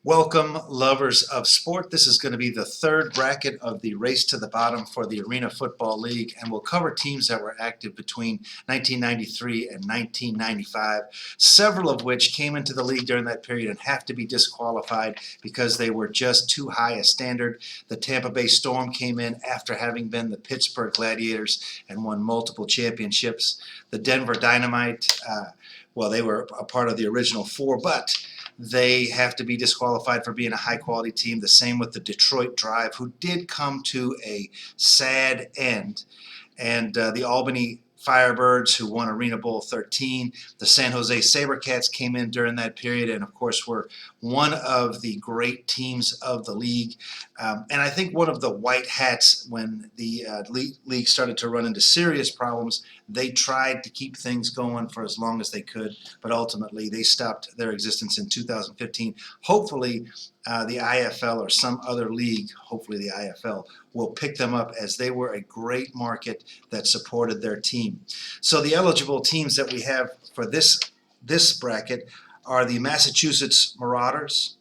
Welcome, lovers of sport. This is going to be the third bracket of the race to the bottom for the Arena Football League, and we'll cover teams that were active between 1993 and 1995, several of which came into the league during that period and have to be disqualified because they were just too high a standard. The Tampa Bay Storm came in after having been the Pittsburgh Gladiators and won multiple championships. The Denver Dynamite, they were a part of the original four, but they have to be disqualified for being a high-quality team. The same with the Detroit Drive, who did come to a sad end. And the Albany Firebirds, who won Arena Bowl 13. The San Jose Sabercats came in during that period and, of course, were one of the great teams of the league. And I think one of the white hats when the league started to run into serious problems, they tried to keep things going for as long as they could, but ultimately they stopped their existence in 2015. Hopefully, the IFL or some other league, hopefully the IFL, will pick them up as they were a great market that supported their team. So the eligible teams that we have for this bracket are the Massachusetts Marauders,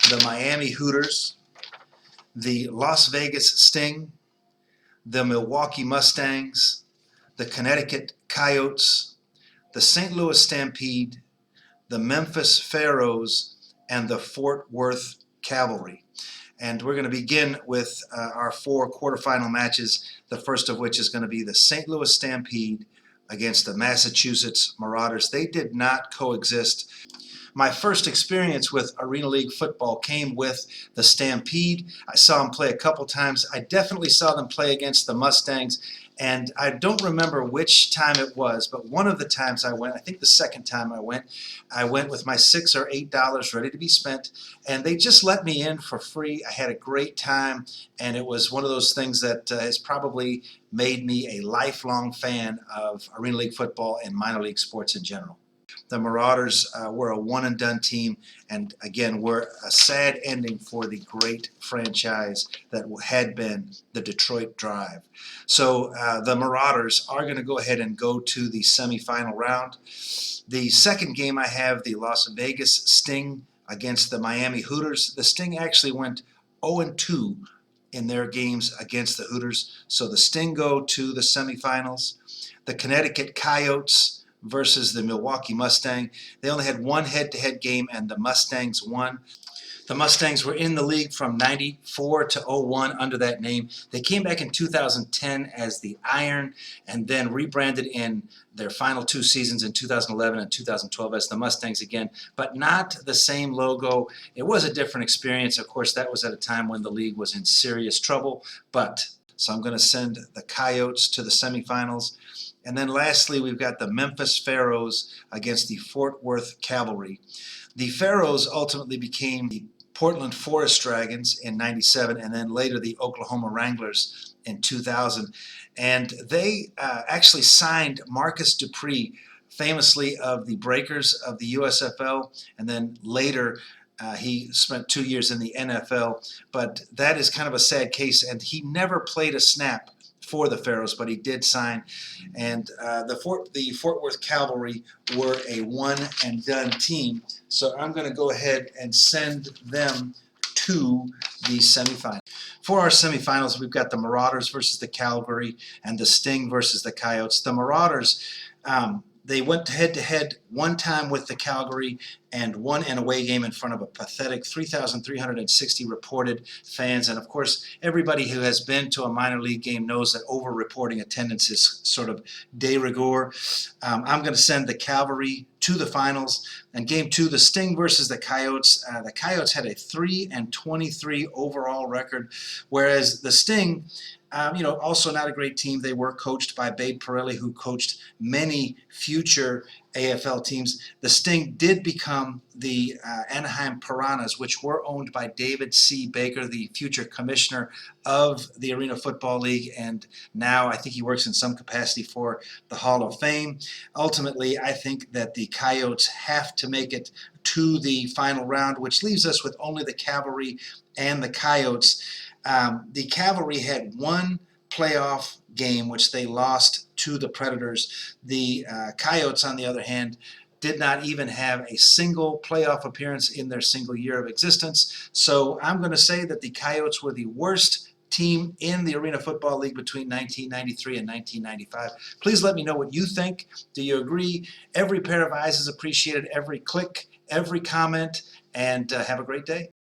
the Miami Hooters, the Las Vegas Sting, the Milwaukee Mustangs, the Connecticut Coyotes, the St. Louis Stampede, the Memphis Pharaohs, and the Fort Worth Cavalry. And we're going to begin with our four quarterfinal matches, the first of which is going to be the St. Louis Stampede against the Massachusetts Marauders. They did not coexist. My first experience with Arena League football came with the Stampede. I saw them play a couple times. I definitely saw them play against the Mustangs, and I don't remember which time it was, but one of the times I went, I think the second time I went with my $6 or $8 ready to be spent, and they just let me in for free. I had a great time, and it was one of those things that has probably made me a lifelong fan of Arena League football and minor league sports in general. The Marauders were a one-and-done team, and again, were a sad ending for the great franchise that had been the Detroit Drive. So the Marauders are going to go ahead and go to the semifinal round. The second game I have the Las Vegas Sting against the Miami Hooters. The Sting actually went 0-2 in their games against the Hooters, so the Sting go to the semifinals. The Connecticut Coyotes versus the Milwaukee Mustang. They only had one head-to-head game, and the Mustangs won. The Mustangs were in the league from 94 to 01 under that name. They came back in 2010 as the Iron and then rebranded in their final two seasons in 2011 and 2012 as the Mustangs again, but not the same logo. It was a different experience. Of course, that was at a time when the league was in serious trouble, so I'm going to send the Coyotes to the semifinals. And then lastly, we've got the Memphis Pharaohs against the Fort Worth Cavalry. The Pharaohs ultimately became the Portland Forest Dragons in '97, and then later the Oklahoma Wranglers in 2000. And they actually signed Marcus Dupree, famously of the Breakers of the USFL, and then later he spent 2 years in the NFL. But that is kind of a sad case, and he never played a snap for the Pharaohs, but he did sign. And the Fort Worth Cavalry were a one-and-done team, so I'm going to go ahead and send them to the semifinals. For our semifinals, we've got the Marauders versus the Cavalry and the Sting versus the Coyotes. The Marauders, they went head-to-head one time with the Calgary and won an away game in front of a pathetic 3,360 reported fans. And, of course, everybody who has been to a minor league game knows that over-reporting attendance is sort of de rigueur. I'm going to send the Cavalry to the finals. And Game 2, the Sting versus the Coyotes. The Coyotes had a 3-23 overall record, whereas the Sting, also not a great team. They were coached by Babe Pirelli, who coached many future AFL teams. The Sting did become the Anaheim Piranhas, which were owned by David C. Baker, the future commissioner of the Arena Football League, and now I think he works in some capacity for the Hall of Fame. Ultimately, I think that the Coyotes have to make it to the final round, which leaves us with only the Cavalry and the Coyotes. The Cavalry had one playoff game, which they lost to the Predators. The Coyotes, on the other hand, did not even have a single playoff appearance in their single year of existence. So I'm going to say that the Coyotes were the worst team in the Arena Football League between 1993 and 1995. Please let me know what you think. Do you agree? Every pair of eyes is appreciated, every click, every comment, and have a great day.